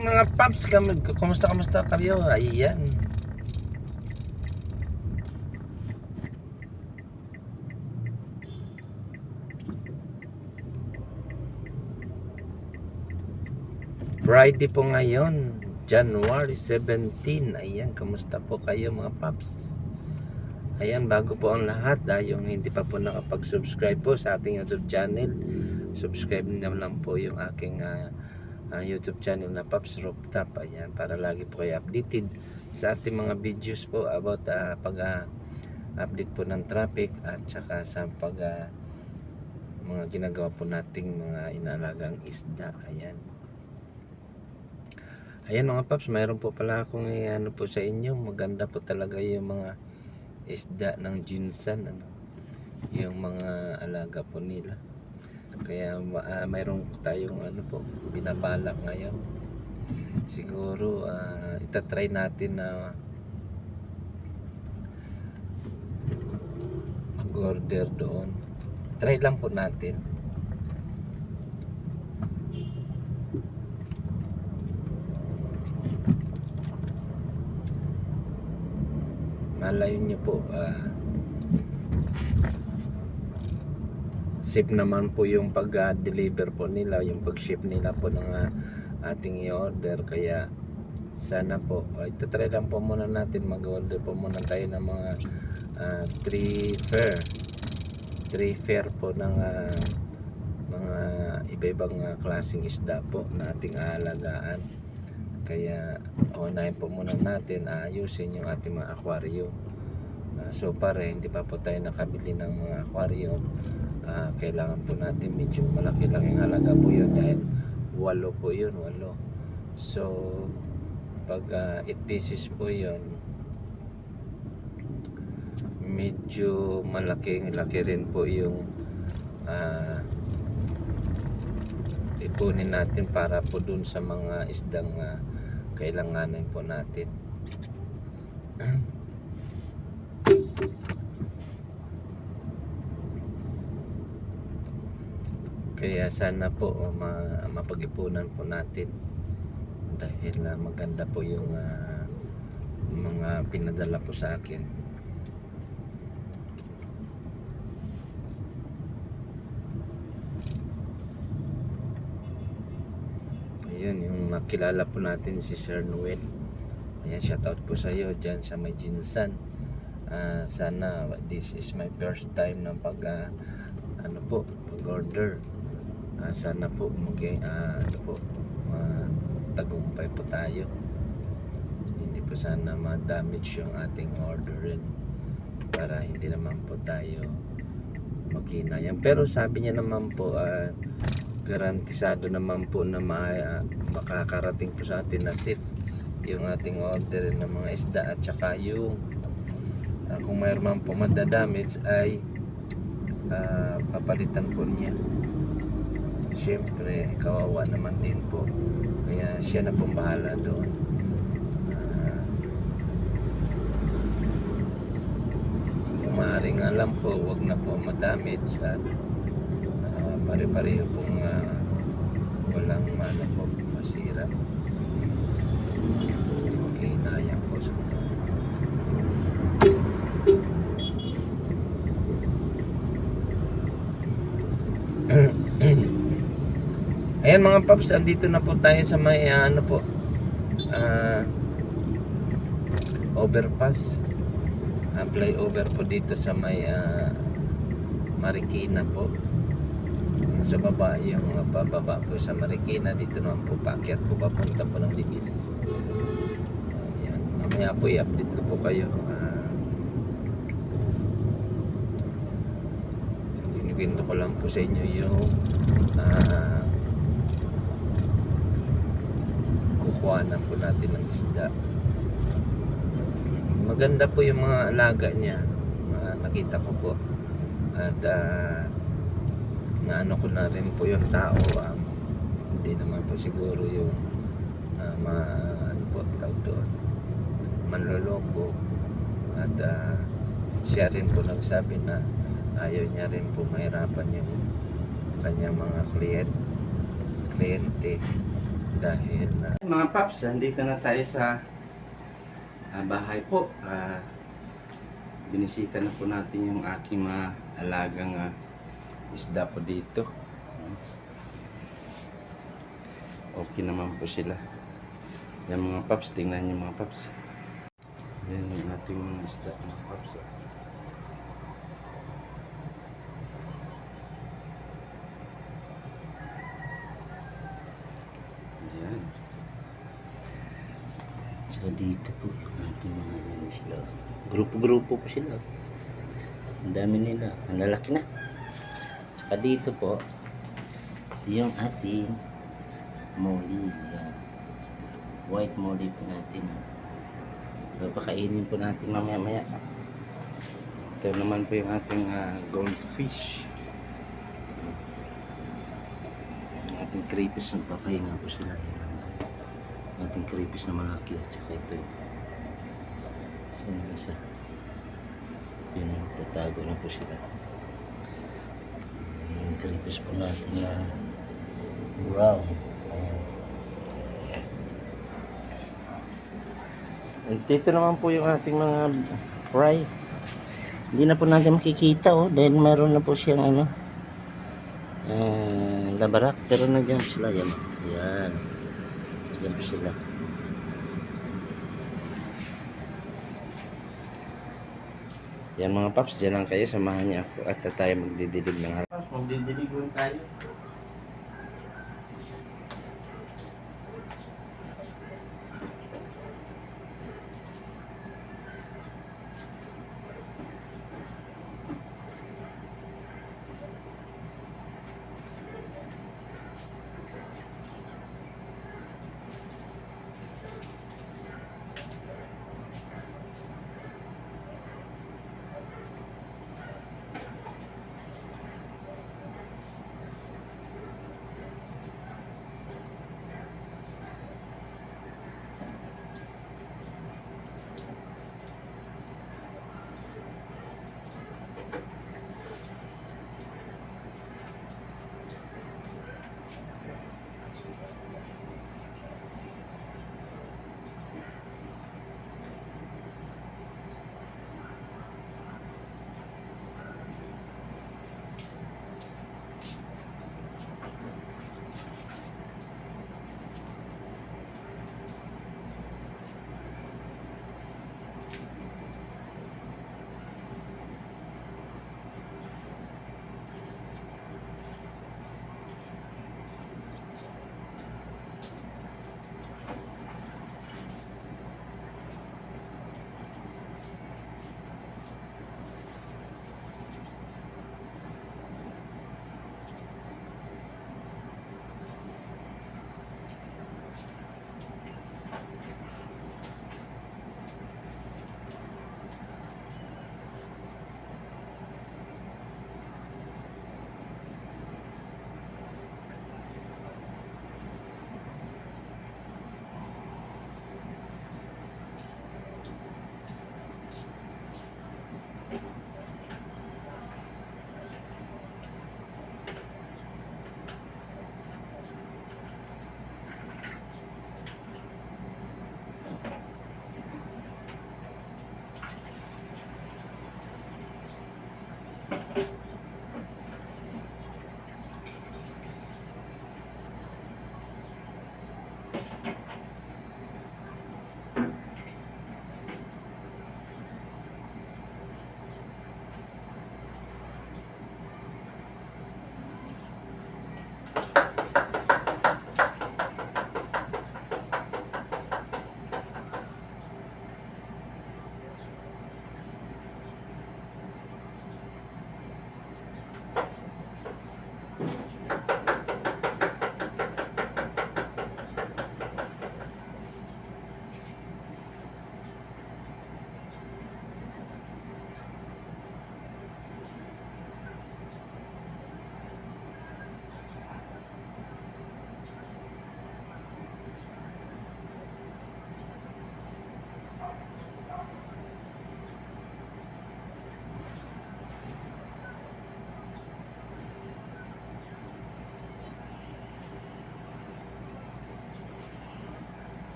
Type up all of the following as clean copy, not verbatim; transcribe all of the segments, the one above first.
Mga paps, kumusta kayo? Ayan. Friday po ngayon, January 17. Ayan, kumusta po kayo mga paps? Ayan, bago po ang lahat, yung hindi pa po nakapag-subscribe po sa ating YouTube channel, subscribe na lang po yung aking YouTube channel na Paps Rooftop. Ayan, para lagi po kayo updated sa ating mga videos po about update po ng traffic at saka sa mga ginagawa po nating mga inaalagang isda. Ayan mga paps, mayroon po pala akong ano po sa inyo. Maganda po talaga yung mga isda ng Jinsan, yung mga alaga po nila. Kaya mayroon tayong ano po binabalak ngayon. Siguro itatry natin na mag-order doon. Try lang po natin. Malayo nyo po, safe naman po yung pag-deliver po nila, yung pag-ship nila po ng ating i-order. Kaya sana po, itatry lang po muna natin, mag-order po muna tayo ng mga 3 fair po ng mga iba-ibang klaseng isda po na ating aalagaan. Kaya unahin po muna natin ayusin yung ating mga aquarium. So para hindi pa po tayo nakabili ng mga aquarium, kailangan po natin medyo malaki lang yung halaga po yun, dahil 8 po yun, 8. So pag 8 pieces po yun, medyo laki rin po yung ipunin natin para po dun sa mga isdang kailanganin po natin. Kaya sana po mapag-ipunan po natin, dahil maganda po yung mga pinadala po sa akin. Ayun, yung nakilala po natin si Sir Noel. Ayan, shoutout po sa iyo dyan sa may Jinsan. Sana this is my first time ng pag-order. Sana po tagumpay po tayo. Hindi po sana ma-damage yung ating orderin, para hindi naman po tayo maghinayang. Pero sabi niya naman po, garantisado naman po na makakarating po sa atin na safe yung ating order ng mga isda, at saka yung kung mayroon man po madadamage ay papalitan po niya. Siyempre kawawa naman din po, kaya siya na pong bahala doon. Kung maaari nga lang po, wag na po madamage at pare-pareho pong walang po masira. Hinayang po sa ayan mga paps, andito na po tayo sa may overpass, flyover po dito sa may Marikina po. Sa baba, yung pababa po sa Marikina, dito naman po paakyat po papunta po ng Libis. Ayan, mamaya po i-update ko po kayo. Kinukwento ko lang po sa inyo yung kukuhanan po natin ng isda. Maganda po yung mga alaga niya, nakita ko po. At naano ko na rin po yung tao, hindi naman po siguro yung manloloko. At siya rin po nagsabi na ayaw niya rin po mahirapan yung kanyang mga kliyente. Dahil mga paps, andito na tayo sa bahay po. Binisita na po natin yung aking mga alagang isda po dito. Okay naman po sila. Yan mga paps, tingnan nyo mga paps. Yan yung ating mga isda mga paps. Yan. So dito po yung ating mga yan sila. Grupo-grupo po sila. Ang dami nila. Ang lalaki na. Saka dito po yung ating molly. Yan. White molly po natin. Papakainin po natin mamaya-maya. Ito naman po yung ating goldfish. Yung ating crayfish. Magpapahinga po sila. Yung ating crayfish na malaki. At saka ito yung isa. Yun, tatago na po sila. Yung crayfish po natin na brown. Ayan. At dito naman po yung ating mga fry. Hindi na po natin makikita dahil meron na po siyang labarak, pero nandiyan po sila. Yan. Yan. Nandiyan po sila. Yan mga paps, dyan lang kayo, samahan niya ako at tayo magdidilig ng harap. Magdidilig lang tayo.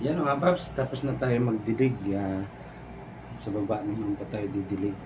Yan mga paps, tapos na tayo magdilig. Sa baba naman pa tayo didilig.